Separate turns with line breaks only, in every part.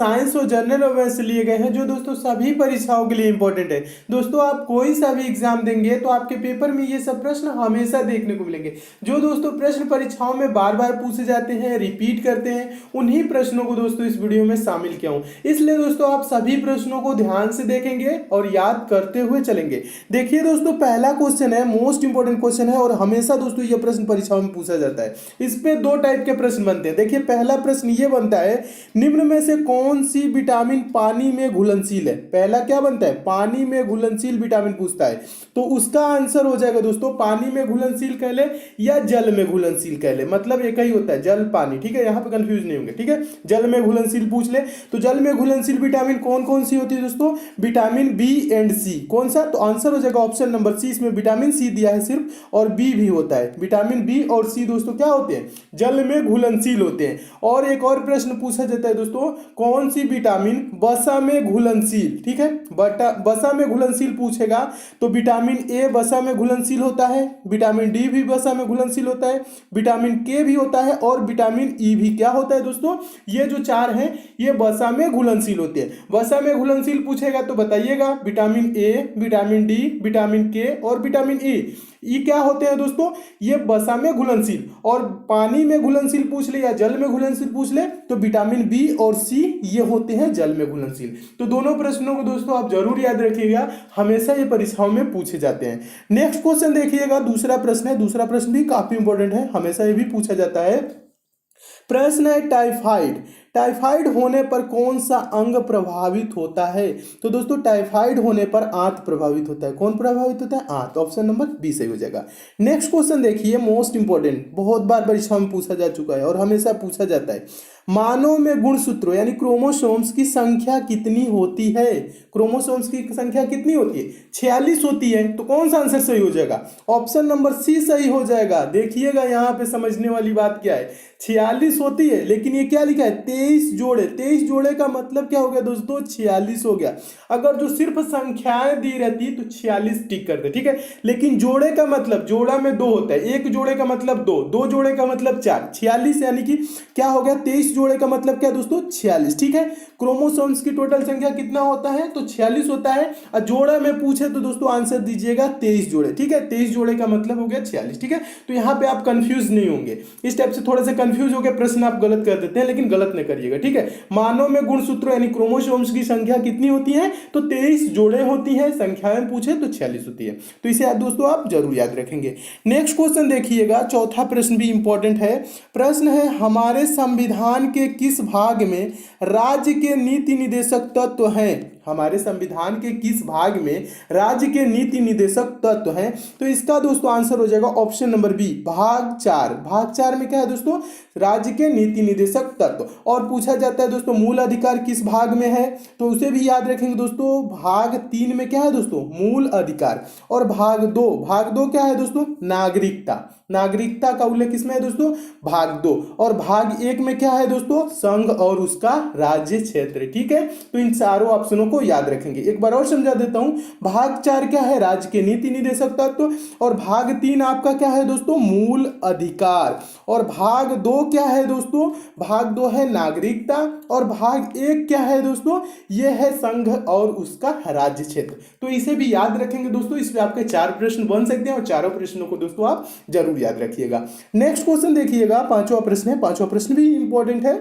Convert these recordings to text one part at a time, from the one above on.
Science और general अवेयर्स लिए गए हैं जो दोस्तों सभी परीक्षाओं के लिए इंपॉर्टेंट है। दोस्तों आप कोई सा भी एग्जाम देंगे तो आपके पेपर में ये सब प्रश्न हमेशा देखने को मिलेंगे। जो दोस्तों प्रश्न परीक्षाओं में बार बार पूछे जाते हैं, रिपीट करते हैं, उन्हीं प्रश्नों को दोस्तों इस वीडियो में शामिल किया हूं। इसलिए दोस्तों आप सभी प्रश्नों को ध्यान से देखेंगे और याद करते हुए चलेंगे। देखिए दोस्तों, पहला क्वेश्चन है, मोस्ट इंपॉर्टेंट क्वेश्चन है और हमेशा दोस्तों यह प्रश्न परीक्षाओं में पूछा जाता है। इस पे दो टाइप के प्रश्न बनते हैं। देखिए पहला प्रश्न ये बनता है, निम्न में से कौन सी विटामिन पानी में घुलनशील है। पहला क्या बनता है, पानी में घुलनशील विटामिन पूछता है, तो उसका आंसर हो जाएगा दोस्तों पानी में घुलनशील कह ले या जल में घुलनशील कह ले, मतलब एक ही होता है जल पानी। ठीक है, यहां पे कंफ्यूज नहीं होंगे। ठीक है, जल में घुलनशील पूछ ले तो जल में घुलनशील विटामिन कौन कौन सी होती है दोस्तों, विटामिन बी एंड सी। कौन सा, तो आंसर हो जाएगा ऑप्शन नंबर सी। इसमें विटामिन सी दिया है सिर्फ और बी भी होता है। विटामिन बी और सी दोस्तों क्या होते हैं, जल में घुलनशील होते हैं। और एक और प्रश्न पूछा जाता है दोस्तों, कौन सी विटामिन वसा में घुलनशील। ठीक है, वसा में घुलनशील पूछेगा तो विटामिन ए वसा में घुलनशील होता है, विटामिन डी भी वसा में घुलनशील होता है, विटामिन के भी होता है और विटामिन ई भी क्या होता है दोस्तों, ये जो चार हैं ये वसा में घुलनशील होते हैं। वसा में घुलनशील पूछेगा तो बताइएगा vitamin A, vitamin D, vitamin के और विटामिन ई, ये क्या होते हैं दोस्तों, ये वसा में घुलनशील। और पानी में घुलनशील पूछ ले या जल में घुलनशील पूछ ले तो विटामिन बी और सी ये होते हैं जल में घुलनशील। तो दोनों प्रश्नों को दोस्तों आप जरूर याद रखिएगा, हमेशा ये परीक्षाओं में पूछे जाते हैं। नेक्स्ट क्वेश्चन देखिएगा, दूसरा प्रश्न है। दूसरा प्रश्न भी काफी इंपॉर्टेंट है, हमेशा ये भी पूछा जाता है। प्रश्न है टाइफाइड, टाइफाइड होने पर कौन सा अंग प्रभावित होता है। तो दोस्तों टाइफाइड होने पर आंत प्रभावित होता है। कौन प्रभावित होता है, आंत। ऑप्शन नंबर बी सही हो जाएगा। नेक्स्ट क्वेश्चन देखिए, मोस्ट इंपॉर्टेंट, बहुत बार परीक्षा में पूछा जा चुका है और हमेशा पूछा जाता है। मानव में गुणसूत्रों यानी क्रोमोसोम्स की संख्या कितनी होती है। क्रोमोसोम्स की संख्या कितनी होती है, 46 होती है। तो कौन सा आंसर सही हो जाएगा, ऑप्शन नंबर सी सही हो जाएगा। देखिएगा यहाँ पे समझने वाली बात क्या है, 46 होती है लेकिन ये क्या लिखा है, 23 जोड़े। 23 जोड़े का मतलब क्या हो गया दोस्तों, 46 हो गया। अगर जो सिर्फ संख्याएं दी रहती तो 46 टिक कर दे। ठीक है, लेकिन जोड़े का मतलब, जोड़ा में दो होता है, एक जोड़े का मतलब दो, दो जोड़े का मतलब चार, 46 यानी कि क्या हो गया, 23 जोड़े का मतलब क्या दोस्तों, 46। ठीक है, क्रोमोसोम्स की टोटल संख्या कितना होता है, तो 46 होता है। और जोड़ा में पूछे तो दोस्तों आंसर दीजिएगा 23 जोड़े। ठीक है, 23 जोड़े का मतलब हो गया 46। ठीक है, तो यहां पे आप कंफ्यूज नहीं होंगे। इस टाइप से थोड़े से कंफ्यूज होकर प्रश्न आप गलत कर देते हैं, लेकिन गलत नहीं करिएगा। ठीक है, मानव में गुणसूत्रों यानी क्रोमोसोम्स की संख्या कितनी होती है, तो 23 जोड़े होती है। संख्याएं पूछे तो 46 होती है। तो इसे दोस्तों आप जरूर याद रखेंगे। नेक्स्ट क्वेश्चन देखिएगा, चौथा प्रश्न भी इंपॉर्टेंट है। प्रश्न है, हमारे संविधान के किस भाग में राज्य के नीति निदेशक तत्व हैं। हमारे संविधान के किस भाग में राज्य के नीति निदेशक तत्व हैं। तो इसका दोस्तों आंसर हो जाएगा ऑप्शन नंबर बी, भाग 4। भाग 4 में क्या है दोस्तों, राज्य के नीति निदेशक तत्व। और पूछा जाता है दोस्तों मूल अधिकार किस भाग में है, तो उसे भी याद रखेंगे दोस्तों। भाग 3 में क्या है दोस्तों, मूल अधिकार। और भाग 2, भाग 2 क्या है दोस्तों, नागरिकता। नागरिकता का उल्लेख किसमें है दोस्तों, भाग 2। और भाग 1 में क्या है दोस्तों, संघ और उसका राज्य क्षेत्र। ठीक है, तो इन चारों ऑप्शनों को याद रखेंगे। एक बार और समझा देता हूं, भाग 4 क्या है, राज्य के नीति निदेशक तत्व। और भाग 3 आपका क्या है दोस्तों, मूल अधिकार। और भाग 2 क्या है दोस्तों, भाग 2 है नागरिकता। और भाग 1 क्या है दोस्तों, यह है संघ और उसका राज्य क्षेत्र। तो इसे भी याद रखेंगे दोस्तों, इसमें आपके 4 प्रश्न बन सकते हैं और चारों प्रश्नों को दोस्तों आप जरूर याद रखिएगा। नेक्स्ट क्वेश्चन देखिएगा, पांचवा प्रश्न है। पांचवा प्रश्न भी इंपॉर्टेंट है।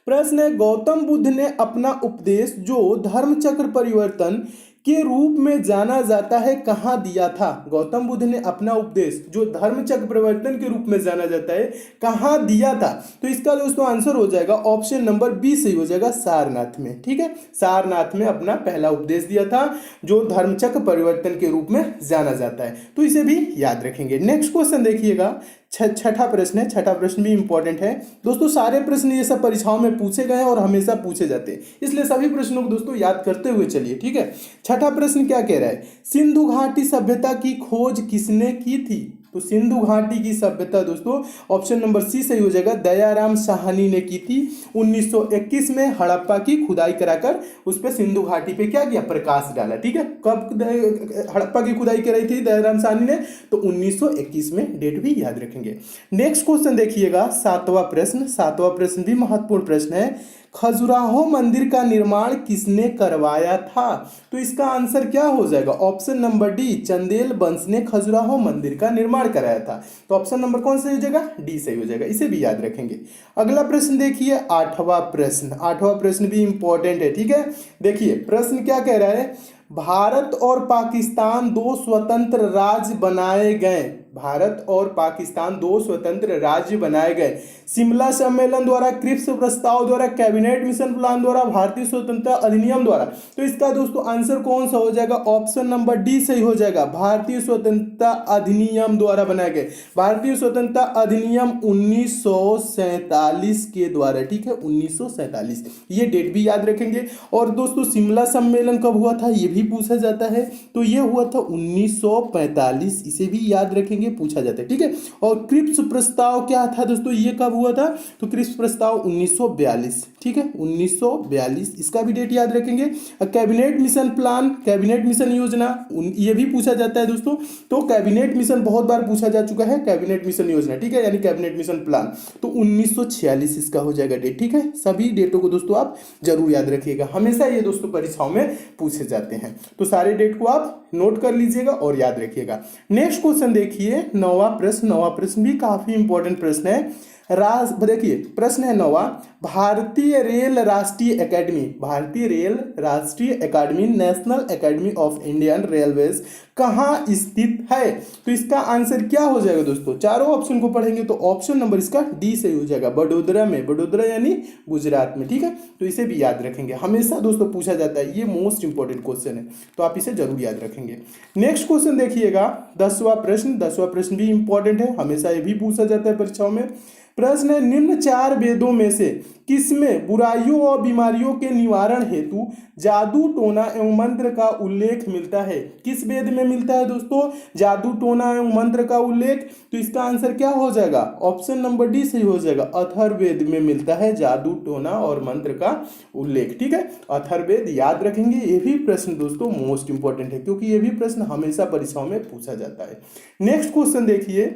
प्रश्न है, गौतम बुद्ध ने अपना उपदेश जो धर्म चक्र परिवर्तन के रूप में जाना जाता है कहां दिया था। गौतम बुद्ध ने अपना उपदेश जो धर्म चक्र परिवर्तन के रूप में जाना जाता है कहां दिया था। तो इसका दोस्तों आंसर हो जाएगा ऑप्शन नंबर बी सही हो जाएगा, सारनाथ में। ठीक है, सारनाथ में अपना पहला उपदेश दिया था जो धर्म चक्र परिवर्तन के रूप में जाना जाता है। तो इसे भी याद रखेंगे। नेक्स्ट क्वेश्चन देखिएगा, छठा प्रश्न है। छठा प्रश्न भी इंपॉर्टेंट है दोस्तों। सारे प्रश्न ये सब परीक्षाओं में पूछे गए हैं और हमेशा पूछे जाते हैं, इसलिए सभी प्रश्नों को दोस्तों याद करते हुए चलिए। ठीक है, छठा प्रश्न क्या कह रहा है, सिंधु घाटी सभ्यता की खोज किसने की थी। तो सिंधु घाटी की सभ्यता दोस्तों ऑप्शन नंबर सी सही हो जाएगा, दयाराम साहनी ने की थी। 1921 में हड़प्पा की खुदाई कराकर उस पर सिंधु घाटी पे क्या किया, प्रकाश डाला। ठीक है, कब हड़प्पा की खुदाई कराई थी दयाराम साहनी ने, तो 1921 में, डेट भी याद रखेंगे। नेक्स्ट क्वेश्चन देखिएगा, सातवां प्रश्न। सातवां प्रश्न भी महत्वपूर्ण प्रश्न है। खजुराहो मंदिर का निर्माण किसने करवाया था? तो इसका आंसर क्या हो जाएगा? ऑप्शन नंबर डी, चंदेल वंश ने खजुराहो मंदिर का निर्माण कराया था। तो ऑप्शन नंबर कौन सा हो जाएगा? डी सही हो जाएगा, इसे भी याद रखेंगे। अगला प्रश्न देखिए, आठवां प्रश्न। आठवां प्रश्न भी इंपॉर्टेंट है, ठीक है। देखिए प्रश्न क्या कह रहा है, भारत और पाकिस्तान दो स्वतंत्र राज्य बनाए गए। भारत और पाकिस्तान दो स्वतंत्र राज्य बनाए गए शिमला सम्मेलन द्वारा, क्रिप्स प्रस्ताव द्वारा, कैबिनेट मिशन प्लान द्वारा, भारतीय स्वतंत्रता अधिनियम द्वारा। तो इसका दोस्तों आंसर कौन सा हो जाएगा? ऑप्शन नंबर डी सही हो जाएगा, भारतीय स्वतंत्रता अधिनियम द्वारा बनाए गए। भारतीय स्वतंत्रता अधिनियम 1947 के द्वारा, ठीक है, 1947, ये डेट भी याद रखेंगे। और दोस्तों शिमला सम्मेलन कब हुआ था ये भी पूछा जाता है, तो ये हुआ था 1945, इसे भी याद रखेंगे, पूछा जाता है, ठीक है। और क्रिप्स प्रस्ताव क्या था दोस्तों, ये कब हुआ था? तो क्रिप्स प्रस्ताव 1942, ठीक है, 1942, इसका भी डेट याद रखेंगे। Cabinet mission plan, cabinet mission योजना, ये भी पूछा जाता है दोस्तों। तो कैबिनेट मिशन बहुत बार पूछा जा चुका है, कैबिनेट मिशन योजना, ठीक है, यानी कैबिनेट मिशन प्लान, तो 1946 इसका हो जाएगा डेट, ठीक है। सभी डेटों को दोस्तों आप जरूर याद रखिएगा, हमेशा ये दोस्तों परीक्षाओं में पूछे जाते हैं, तो सारे डेट को आप नोट कर लीजिएगा और याद रखिएगा। नेक्स्ट क्वेश्चन देखिए, नौवां प्रश्न। नौवां प्रश्न भी काफी इंपॉर्टेंट प्रश्न है। देखिए प्रश्न है नौवां, भारतीय रेल राष्ट्रीय अकेडमी, भारतीय रेल राष्ट्रीय academy, national academy of Indian railways कहाँ स्थित है? तो इसका आंसर क्या हो जाएगा दोस्तों? चारों ऑप्शन को पढ़ेंगे तो ऑप्शन नंबर इसका डी सही हो जाएगा, बड़ोदरा में, बड़ोदरा यानी गुजरात में, ठीक है। तो इसे भी याद रखेंगे, हमेशा दोस्तों पूछा जाता है, ये मोस्ट इंपॉर्टेंट क्वेश्चन है, तो आप इसे जरूर याद रखेंगे। नेक्स्ट क्वेश्चन देखिएगा, 10वां प्रश्न। 10वां प्रश्न भी इंपॉर्टेंट है, हमेशा ये भी पूछा जाता है परीक्षाओं में। प्रश्न है, निम्न चार वेदों में से किसमें बुराइयों और बीमारियों के निवारण हेतु जादू टोना एवं मंत्र का उल्लेख मिलता है? किस वेद में मिलता है दोस्तों जादू टोना एवं मंत्र का उल्लेख? तो इसका आंसर क्या हो जाएगा? ऑप्शन नंबर डी सही हो जाएगा, अथर्ववेद में मिलता है जादू टोना और मंत्र का उल्लेख, ठीक है। अथर्ववेद याद रखेंगे, ये भी प्रश्न दोस्तों मोस्ट इंपॉर्टेंट है, क्योंकि ये भी प्रश्न हमेशा परीक्षाओं में पूछा जाता है। नेक्स्ट क्वेश्चन देखिए,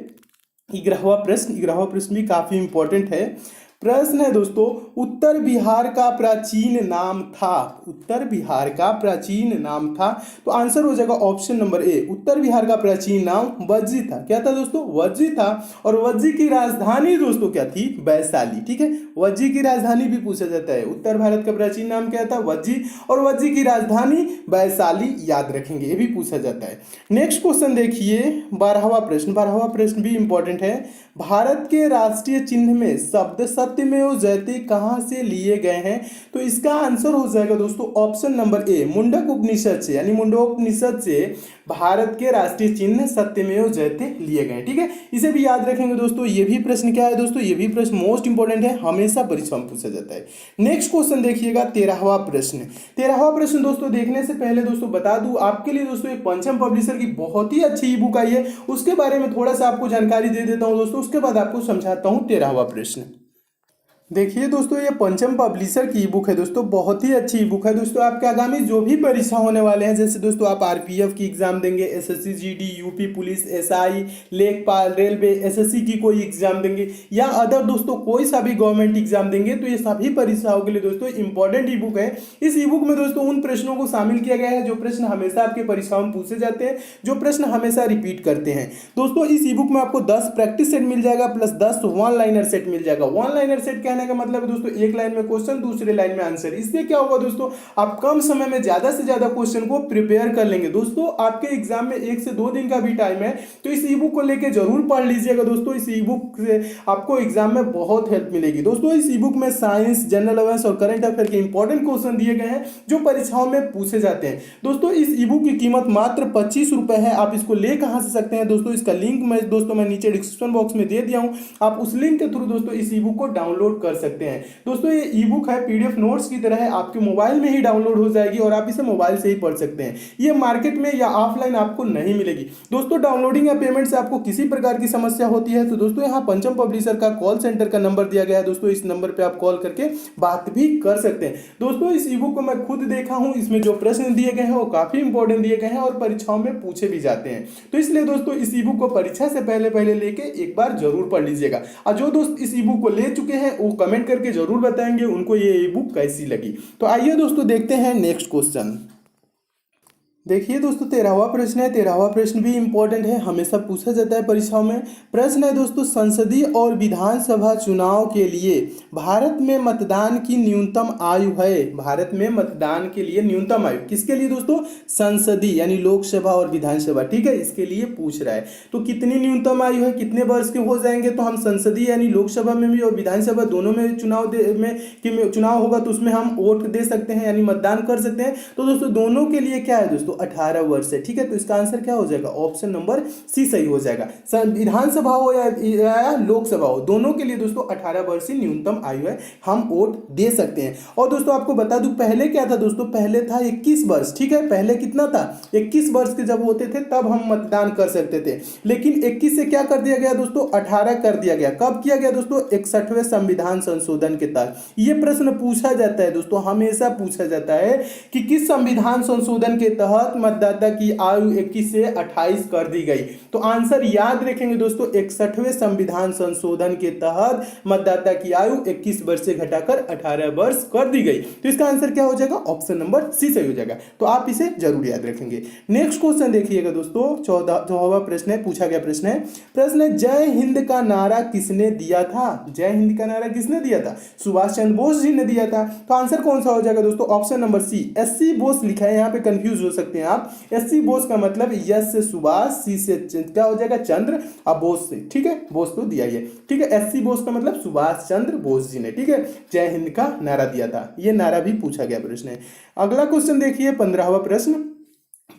11वां प्रश्न। 11वां प्रश्न भी काफी इंपॉर्टेंट है। प्रश्न है दोस्तों, उत्तर बिहार का प्राचीन नाम था, उत्तर बिहार का प्राचीन नाम था। तो आंसर हो जाएगा ऑप्शन नंबर ए, उत्तर बिहार का प्राचीन नाम वज्जी था। क्या था दोस्तों? वज्जी था। और वज्जी की राजधानी दोस्तों क्या थी? वैशाली, ठीक है। वज्जी की राजधानी भी पूछा जाता है, उत्तर भारत का प्राचीन नाम क्या था? वज्जी, और वज्जी की राजधानी वैशाली, याद रखेंगे, ये भी पूछा जाता है। नेक्स्ट क्वेश्चन देखिए, 12वां प्रश्न। 12वां प्रश्न भी इंपॉर्टेंट है। भारत के राष्ट्रीय चिन्ह में शब्द सत्यमेव जयते कहां से लिए गए हैं? तो इसका आंसर हो जाएगा दोस्तों ऑप्शन नंबर ए, मुंडक उपनिषद से, यानी मुंडकोपनिषद से भारत के राष्ट्रीय चिन्ह सत्यमेव जयते लिए गए, ठीक है। इसे भी याद रखेंगे दोस्तों। ये भी प्रश्न क्या है दोस्तों? ये भी प्रश्न मोस्ट इंपॉर्टेंट है, हमेशा परीक्षा में पूछा जाता है। नेक्स्ट क्वेश्चन देखिएगा, 13वां प्रश्न। 13वां प्रश्न दोस्तों देखने से पहले दोस्तों बता दूं आपके लिए दोस्तों, एक पंचम पब्लिशर की बहुत ही अच्छी ई बुक आई है, उसके बारे में थोड़ा सा आपको जानकारी दे देता हूं दोस्तों, उसके बाद आपको समझाता हूं 13वां प्रश्न। देखिए दोस्तों, ये पंचम पब्लिशर की ई बुक है दोस्तों, बहुत ही अच्छी ई बुक है दोस्तों। आपके आगामी जो भी परीक्षा होने वाले हैं, जैसे दोस्तों आप आरपीएफ की एग्जाम देंगे, SSC GD, UP police, SI, लेखपाल, रेलवे, एसएससी की कोई एग्जाम देंगे, या अदर दोस्तों कोई सा भी गवर्नमेंट एग्जाम देंगे, तो ये सभी परीक्षाओं के लिए दोस्तों इंपॉर्टेंट ई बुक है। इस ई बुक में दोस्तों उन प्रश्नों को शामिल किया गया है जो प्रश्न हमेशा आपके परीक्षाओं में पूछे जाते हैं, जो प्रश्न हमेशा रिपीट करते हैं दोस्तों। इस ई बुक में आपको 10 प्रैक्टिस सेट मिल जाएगा, प्लस 10 वन लाइनर सेट मिल जाएगा। वन लाइनर सेट कहने का मतलब है दोस्तों, एक लाइन में क्वेश्चन, दूसरे लाइन में आंसर। इससे क्या होगा दोस्तों, आप कम समय में ज्यादा से ज्यादा क्वेश्चन को प्रिपेयर कर लेंगे। दोस्तों आपके एग्जाम में 1 से 2 दिन का भी टाइम है, तो इस ई बुक को लेकर जरूर पढ़ लीजिएगा दोस्तों। इस ई बुक से आपको एग्जाम में बहुत हेल्प मिलेगी दोस्तों। इस ई बुक में साइंस, जनरल अवेयरनेस और करंट अफेयर के इंपॉर्टेंट क्वेश्चन दिए गए हैं, जो परीक्षाओं में पूछे जाते हैं दोस्तों। इस ई बुक की कीमत मात्र 25 रुपए है। आप इसको ले कहां से सकते हैं दोस्तों? इसका लिंक मैं दोस्तों नीचे डिस्क्रिप्शन बॉक्स में दे दिया हूं, आप उस लिंक के थ्रू दोस्तों इस ई बुक को डाउनलोड कर सकते हैं दोस्तों। ये ई बुक है पीडीएफ नोट्स की तरह है, आपके मोबाइल में ही डाउनलोड हो जाएगी और आप इसे मोबाइल से ही पढ़ सकते हैं। ये मार्केट में या ऑफलाइन आपको नहीं मिलेगी दोस्तों। डाउनलोडिंग या पेमेंट से आपको किसी प्रकार की समस्या होती है तो दोस्तों यहाँ पंचम पब्लिशर का कॉल सेंटर का नंबर दिया गया है दोस्तों, इस नंबर पे आप कॉल करके बात भी कर सकते हैं दोस्तों। इस ई बुक को मैं खुद देखा हूं, इसमें जो प्रश्न दिए गए हैं वो काफी इंपॉर्टेंट दिए गए हैं और परीक्षाओं में पूछे भी जाते हैं, तो इसलिए दोस्तों इस ई बुक को परीक्षा से पहले लेके एक बार जरूर पढ़ लीजिएगा। और जो दोस्त इस ई बुक को ले चुके हैं वो कमेंट करके जरूर बताएंगे उनको ये ई बुक कैसी लगी। तो आइए दोस्तों देखते हैं नेक्स्ट क्वेश्चन। देखिए दोस्तों 13वां प्रश्न है। 13वां प्रश्न भी इंपॉर्टेंट है, हमेशा पूछा जाता है परीक्षाओं में। प्रश्न है दोस्तों, संसदीय और विधानसभा चुनाव के लिए भारत में मतदान की न्यूनतम आयु है। भारत में मतदान के लिए न्यूनतम आयु किसके लिए दोस्तों? संसदीय यानी लोकसभा और विधानसभा, ठीक है, इसके लिए पूछ रहा है। तो कितनी न्यूनतम आयु है, कितने वर्ष के हो जाएंगे? तो हम संसदीय यानी लोकसभा में भी और विधानसभा दोनों में चुनाव होगा तो उसमें हम वोट दे सकते हैं यानी मतदान कर सकते हैं। तो दोस्तों दोनों के लिए क्या है दोस्तों? 18 वर्ष है, ठीक है। तो इसका आंसर क्या हो जाएगा? ऑप्शन नंबर सी सही हो जाएगा। विधानसभा हो या लोकसभा हो, दोनों के लिए दोस्तों 18 वर्ष ही न्यूनतम आयु है, हम वोट दे सकते हैं। और दोस्तों आपको बता दूं पहले क्या था दोस्तों? पहले था 21 वर्ष, ठीक है। पहले कितना था? 21 वर्ष के जब होते थे तब हम मतदान कर सकते थे, लेकिन 21 से क्या कर दिया गया दोस्तों? 18 कर दिया गया। कब किया गया दोस्तों? 61वें संविधान संशोधन के तहत। यह प्रश्न पूछा जाता है दोस्तों, हमेशा पूछा जाता है कि किस संविधान संशोधन के तहत मतदाता की आयु 21 से 28 कर दी गई। तो आंसर याद रखेंगे दोस्तों, 61वें संविधान संशोधन के तहत मतदाता की आयु 21 वर्ष से घटाकर 18 वर्ष कर दी गई। तो इसका आंसर क्या हो जाएगा? ऑप्शन नंबर सी सही हो जाएगा। तो आप इसे जरूर याद रखेंगे। नेक्स्ट क्वेश्चन देखिएगा दोस्तों, 14वां प्रश्न है, पूछा गया प्रश्न है जय हिंद का नारा किसने दिया था? जय हिंद का नारा किसने दिया था? सुभाष चंद्र बोस जी ने दिया था। तो आंसर कौन सा हो जाएगा दोस्तों? Option number C, SC Bose लिखा है, यहाँ पे कंफ्यूज हो सकते हैं आप। एससी बोस का मतलब यस से सुभाष, सी से क्या हो जाएगा? चंद्र, और बोस से, ठीक है, बोस तो दिया ही है, ठीक है। एससी बोस का मतलब सुभाष चंद्र बोस जी ने, ठीक है, जय हिंद का नारा दिया था। ये नारा भी पूछा गया प्रश्न है। अगला क्वेश्चन देखिए 15वां प्रश्न।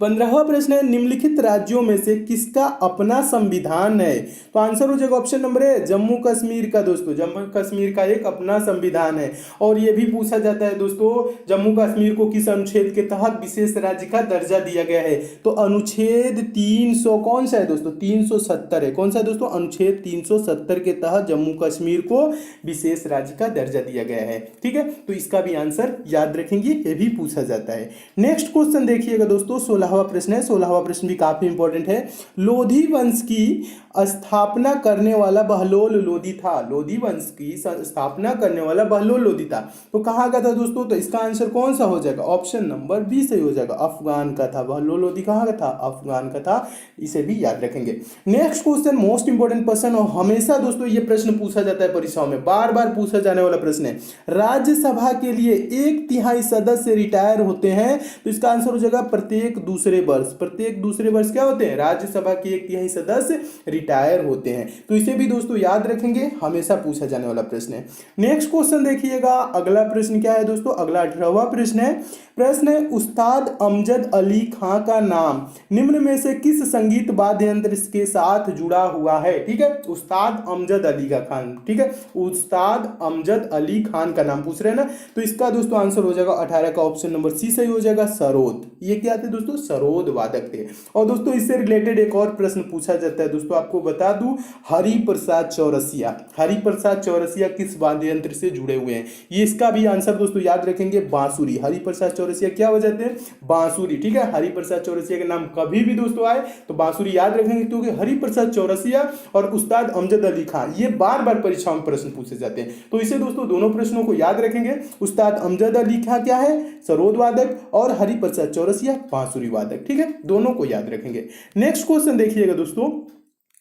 15वां प्रश्न है, निम्नलिखित राज्यों में से किसका अपना संविधान है? तो आंसर हो जाएगा option number A, Jammu Kashmir का। दोस्तों जम्मू कश्मीर का एक अपना संविधान है। और यह भी पूछा जाता है दोस्तों, जम्मू कश्मीर को किस अनुच्छेद के तहत विशेष राज्य का दर्जा दिया गया है? तो अनुच्छेद 300 कौन सा है दोस्तों? 370 है। कौन सा है दोस्तों? अनुच्छेद 370 के तहत जम्मू कश्मीर को विशेष राज्य का दर्जा दिया गया है, ठीक है। तो इसका भी आंसर याद रखेंगे, यह भी पूछा जाता है। नेक्स्ट क्वेश्चन देखिएगा दोस्तों, 16वां प्रश्न है। 16वां प्रश्न भी काफी इंपॉर्टेंट है। लोधी वंश की स्थापना करने वाला बहलोल लोधी था। लोधी वंश की स्थापना करने वाला बहलोल लोधी था। तो कहाँ का था दोस्तों? तो इसका आंसर कौन सा हो जाएगा? ऑप्शन नंबर बी सही हो जाएगा, अफगान का था। बहलोल लोधी कहाँ का था? अफगान का था। इसे भी याद रखेंगे। नेक्स्ट क्वेश्चन मोस्ट इंपॉर्टेंट प्रश्न, और हमेशा दोस्तों ये प्रश्न पूछा जाता है परीक्षाओं में, बार बार पूछा जाने वाला प्रश्न है। राज्यसभा के लिए 1/3 सदस्य रिटायर होते हैं। तो इसका आंसर हो जाएगा प्रत्येक दूसरे वर्ष। प्रत्येक दूसरे वर्ष क्या होते हैं? राज्यसभा के 1/3 सदस्य रिटायर होते हैं। तो इसे भी दोस्तों याद रखेंगे, हमेशा पूछा जाने वाला प्रश्न है। नेक्स्ट क्वेश्चन देखिएगा, अगला प्रश्न क्या है दोस्तों? अगला 18वां प्रश्न है। प्रश्न है, उस्ताद अमजद अली खां का नाम निम्न में से किस संगीत वाद्य यंत्र के साथ जुड़ा हुआ है? ठीक है, उस्ताद अमजद अली का खान, ठीक है, उस्ताद अमजद अली खान का नाम पूछ रहे हैं ना। तो इसका दोस्तों आंसर हो जाएगा 18 का ऑप्शन नंबर सी सही हो जाएगा, सरोद। ये क्या थे दोस्तों? सरोद वादक थे। और दोस्तों इससे रिलेटेड एक और प्रश्न पूछा जाता है दोस्तों, आपको बता दूं, हरिप्रसाद चौरसिया। हरिप्रसाद चौरसिया किस वाद्य यंत्र से जुड़े हुए हैं? ये इसका भी आंसर दोस्तों याद रखेंगे, बांसुरी। हरिप्रसाद चौरसिया क्या हो जाते हैं? बांसुरी, ठीक है। हरिप्रसाद चौरसिया के नाम कभी भी दोस्तों आए तो बांसुरी याद रखेंगे, क्योंकि हरिप्रसाद चौरसिया और उस्ताद अमजद अली खान ये बार बार परीक्षाओं में प्रश्न पूछे जाते हैं। तो इसे दोस्तों दोनों प्रश्नों को याद रखेंगे। उस्ताद अमजद अली खान क्या है? सरोद वादक, और हरिप्रसाद चौरसिया बांसुरी वादक, ठीक है, दोनों को याद रखेंगे। नेक्स्ट क्वेश्चन देखिएगा दोस्तों,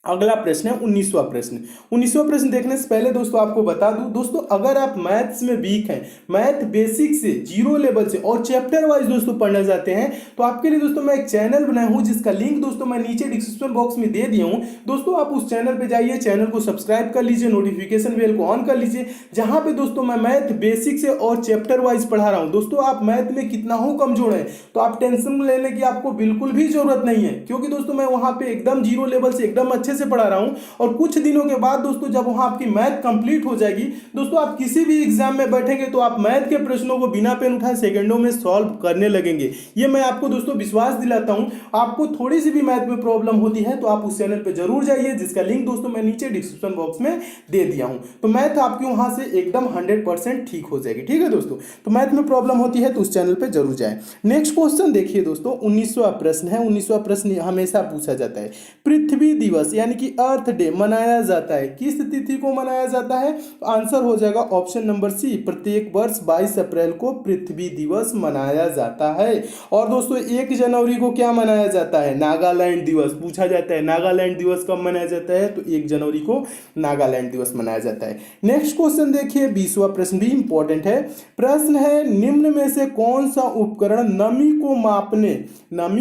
अगला प्रश्न है 19वां प्रश्न। 19वां प्रश्न देखने से पहले दोस्तों आपको बता दूं दोस्तों, अगर आप मैथ्स में वीक हैं, मैथ बेसिक से, जीरो लेवल से और चैप्टर वाइज दोस्तों पढ़ना चाहते हैं, तो आपके लिए दोस्तों मैं एक चैनल बनाया हूं, जिसका लिंक दोस्तों मैं नीचे डिस्क्रिप्शन बॉक्स में दे दिया हूं। दोस्तों आप उस चैनल पे जाइए, चैनल को सब्सक्राइब कर लीजिए, नोटिफिकेशन बेल को ऑन कर लीजिए, जहां पे दोस्तों मैं मैथ बेसिक से और चैप्टर वाइज पढ़ा रहा हूं। दोस्तों आप मैथ में कितना हो कमजोर है तो आप टेंशन लेने की आपको बिल्कुल भी जरूरत नहीं है, क्योंकि दोस्तों मैं वहां पे एकदम जीरो लेवल से एकदम अच्छे से पढ़ा रहा हूं। और कुछ दिनों के बाद दोस्तों जब वहां आपकी मैथ कंप्लीट हो जाएगी दोस्तों, आप किसी भी एग्जाम में बैठेंगे तो आप मैथ के प्रश्नों को बिना पेन उठाए सेकंडों में सॉल्व करने लगेंगे। ये मैं आपको दोस्तों विश्वास दिलाता हूं। आपको थोड़ी सी भी मैथ में प्रॉब्लम होती है तो आप उस चैनल पे जरूर जाइए, जिसका लिंक दोस्तों मैं नीचे डिस्क्रिप्शन बॉक्स में दे दिया हूं। तो मैथ आपकी वहां से एकदम 100% ठीक हो जाएगी, ठीक है दोस्तों। तो मैथ में प्रॉब्लम होती है तो उस चैनल पे जरूर जाए। नेक्स्ट क्वेश्चन देखिए दोस्तों, 19वां प्रश्न है। 19वां प्रश्न हमेशा पूछा जाता है, पृथ्वी दिवस यानी कि अर्थ डे मनाया जाता है? किस तिथि को मनाया जाता है? तो आंसर हो जाएगा ऑप्शन नंबर सी, प्रत्येक वर्ष 22 अप्रैल को पृथ्वी दिवस मनाया जाता है। और दोस्तों 1 जनवरी को क्या मनाया जाता है? नागालैंड दिवस। पूछा जाता है नागालैंड दिवस कब मनाया जाता है? तो 1 जनवरी को नागालैंड दिवस मनाया जाता है। नेक्स्ट क्वेश्चन देखिए, 20वां प्रश्न भी इंपॉर्टेंट है। प्रश्न है, निम्न में से कौन सा उपकरण नमी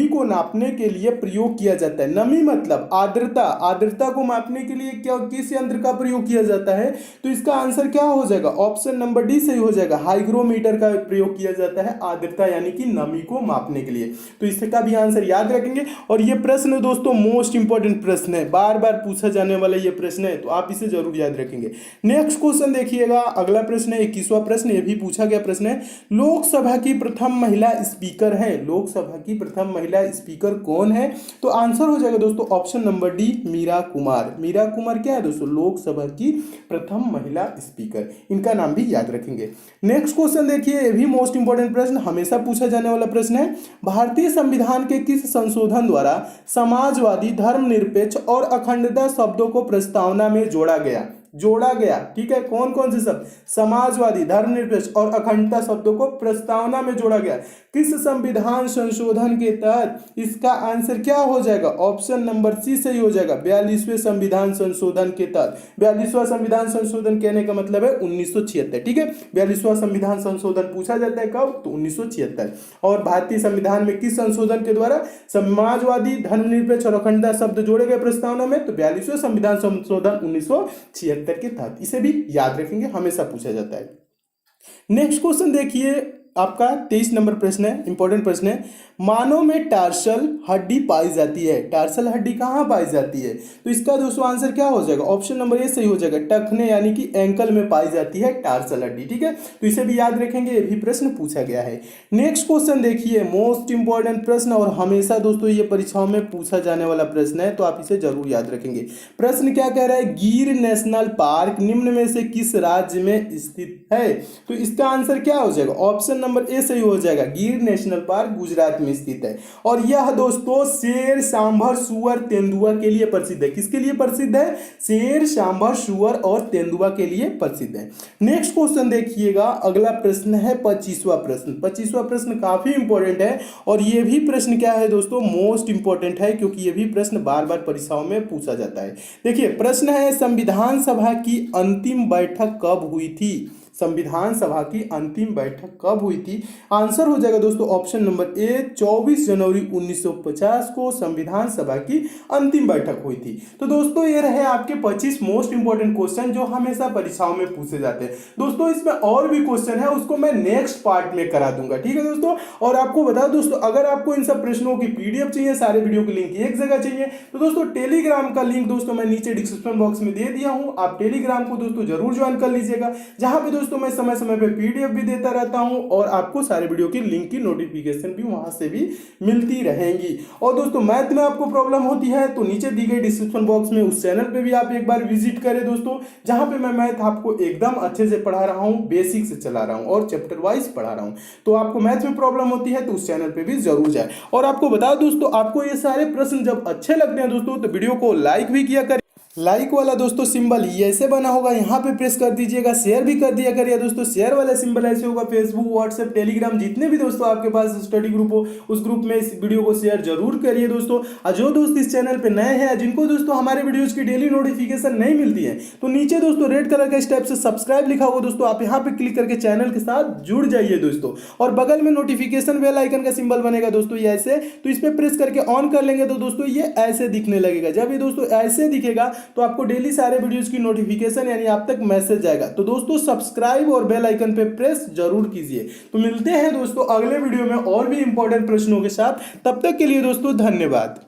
को नापने के लिए प्रयोग किया जाता है? नमी मतलब आर्द्रता को मापने के लिए किस यंत्र का प्रयोग किया जाता है? तो इसका आंसर क्या हो जाएगा? ऑप्शन नंबर डी सही हो जाएगा। हाइग्रोमीटर का प्रयोग किया जाता है आर्द्रता यानी कि नमी को मापने के लिए। तो इसका भी आंसर याद रखेंगे। और ये प्रश्न दोस्तों मोस्ट इंपॉर्टेंट प्रश्न है, बार बार पूछा जाने वाला ये प्रश्न है, तो आप इसे जरूर याद रखेंगे। नेक्स्ट क्वेश्चन देखिएगा, अगला प्रश्न है 21वां प्रश्न, ये भी पूछा गया प्रश्न है। लोकसभा की प्रथम महिला स्पीकर है, लोकसभा की प्रथम महिला स्पीकर कौन है? तो आंसर हो जाएगा दोस्तों option number D, Meera Kumar. Meera Kumar क्या है दोस्तों? लोकसभा की प्रथम महिला स्पीकर। इनका नाम भी याद रखेंगे। नेक्स्ट क्वेश्चन देखिए, ये भी मोस्ट इंपॉर्टेंट प्रश्न, हमेशा पूछा जाने वाला प्रश्न है। भारतीय संविधान के किस संशोधन द्वारा समाजवादी, धर्मनिरपेक्ष और अखंडता शब्दों को प्रस्तावना में जोड़ा गया? ठीक है, कौन कौन से शब्द? समाजवादी, धर्मनिरपेक्ष और अखंडता शब्दों को प्रस्तावना में जोड़ा गया। किस संविधान संशोधन के तहत? इसका आंसर क्या हो जाएगा? ऑप्शन नंबर सी सही हो जाएगा, 42वें संविधान संशोधन के तहत। 42वां संविधान संशोधन कहने का मतलब है 1976। ठीक है, 42वां संविधान संशोधन पूछा जाता है कब? तो 1976। और भारतीय संविधान में किस संशोधन के द्वारा समाजवादी, धर्मनिरपेक्ष और अखंडता शब्द जोड़े गए प्रस्तावना में? तो 42वें संविधान संशोधन 1976 के तहत। इसे भी याद रखेंगे, हमेशा पूछा जाता है। नेक्स्ट क्वेश्चन देखिए, आपका 23 नंबर प्रश्न है, इंपॉर्टेंट प्रश्न है। मानव में टार्सल हड्डी पाई जाती है, टार्सल हड्डी कहाँ पाई जाती है? तो इसका दोस्तों आंसर क्या हो जाएगा? ऑप्शन नंबर ए सही हो जाएगा, टखने यानी कि एंकल में पाई जाती है टार्सल हड्डी। ठीक है, तो इसे भी याद रखेंगे, ये भी प्रश्न पूछा गया है। नेक्स्ट क्वेश्चन देखिए, मोस्ट इंपॉर्टेंट प्रश्न और हमेशा दोस्तों ये परीक्षाओं में पूछा जाने वाला प्रश्न है, तो आप इसे जरूर याद रखेंगे। प्रश्न क्या कह रहा है? गिर नेशनल पार्क निम्न में से किस राज्य में स्थित है? तो इसका आंसर क्या हो जाएगा? ऑप्शन नंबर ए सही हो जाएगा, गिर नेशनल पार्क गुजरात में स्थित है। और यह दोस्तों शेर, सांभर, सुअर, तेंदुआ के लिए प्रसिद्ध है। किसके लिए प्रसिद्ध है? शेर, सांभर, सुअर और तेंदुआ के लिए प्रसिद्ध है। नेक्स्ट क्वेश्चन देखिएगा, अगला प्रश्न है 25वां प्रश्न। 25वां प्रश्न काफी इंपॉर्टेंट है और यह भी प्रश्न क्या है दोस्तों? मोस्ट इंपॉर्टेंट है, क्योंकि यह भी प्रश्न बार बार परीक्षाओं में पूछा जाता है। देखिए प्रश्न है, संविधान सभा की अंतिम बैठक कब हुई थी? संविधान सभा की अंतिम बैठक कब हुई थी? आंसर हो जाएगा दोस्तों ऑप्शन नंबर ए, 24 जनवरी 1950 को संविधान सभा की अंतिम बैठक हुई थी। तो दोस्तों ये रहे आपके 25 मोस्ट इंपॉर्टेंट क्वेश्चन जो हमेशा परीक्षाओं में पूछे जाते हैं। दोस्तों इसमें और भी क्वेश्चन है, उसको मैं नेक्स्ट पार्ट में करा दूंगा। ठीक है दोस्तों, और आपको बता दोस्तों, अगर आपको इन सब प्रश्नों की पीडीएफ चाहिए, सारे वीडियो की लिंक एक जगह चाहिए, तो दोस्तों टेलीग्राम का लिंक दोस्तों मैं नीचे डिस्क्रिप्शन बॉक्स में दे दिया हूं। आप टेलीग्राम को दोस्तों जरूर ज्वाइन कर लीजिएगा, जहां पे दोस्तों मैं समय समय पे पीडीएफ भी देता रहता हूं और आपको सारे वीडियो की लिंक की नोटिफिकेशन भी वहां से भी मिलती रहेंगी। और दोस्तों मैथ में आपको प्रॉब्लम होती है तो नीचे दी गई डिस्क्रिप्शन बॉक्स में उस चैनल पे भी आप एक बार विजिट करें दोस्तों, जहां पे मैं मैथ आपको एकदम अच्छे से पढ़ा रहा हूं, बेसिक से चला रहा हूं और चैप्टर वाइज पढ़ा रहा हूं। तो आपको मैथ में प्रॉब्लम होती है तो उस चैनल पे भी जरूर जाए। और आपको बता दोस्तों, आपको ये सारे प्रश्न जब अच्छे लगते हैं दोस्तों, तो वीडियो को लाइक भी किया करें। लाइक वाला दोस्तों सिंबल ऐसे बना होगा, यहाँ पे प्रेस कर दीजिएगा। शेयर भी कर दिया करिए दोस्तों, शेयर वाला सिंबल ऐसे होगा। फेसबुक, व्हाट्सएप, टेलीग्राम, जितने भी दोस्तों आपके पास स्टडी ग्रुप हो, उस ग्रुप में इस वीडियो को शेयर जरूर करिए दोस्तों। और जो दोस्त इस चैनल पे नए हैं, जिनको दोस्तों हमारे वीडियोज की डेली नोटिफिकेशन नहीं मिलती है, तो नीचे दोस्तों रेड कलर का स्टेप से सब्सक्राइब लिखा होगा दोस्तों, आप यहाँ पे क्लिक करके चैनल के साथ जुड़ जाइए दोस्तों। और बगल में नोटिफिकेशन बेल आइकन का सिंबल बनेगा दोस्तों ये ऐसे, तो इस पर प्रेस करके ऑन कर लेंगे तो दोस्तों ये ऐसे दिखने लगेगा। जब ये दोस्तों ऐसे दिखेगा तो आपको डेली सारे वीडियोस की नोटिफिकेशन यानी आप तक मैसेज जाएगा। तो दोस्तों सब्सक्राइब और बेल आइकन पे प्रेस जरूर कीजिए। तो मिलते हैं दोस्तों अगले वीडियो में और भी इंपॉर्टेंट प्रश्नों के साथ। तब तक के लिए दोस्तों धन्यवाद।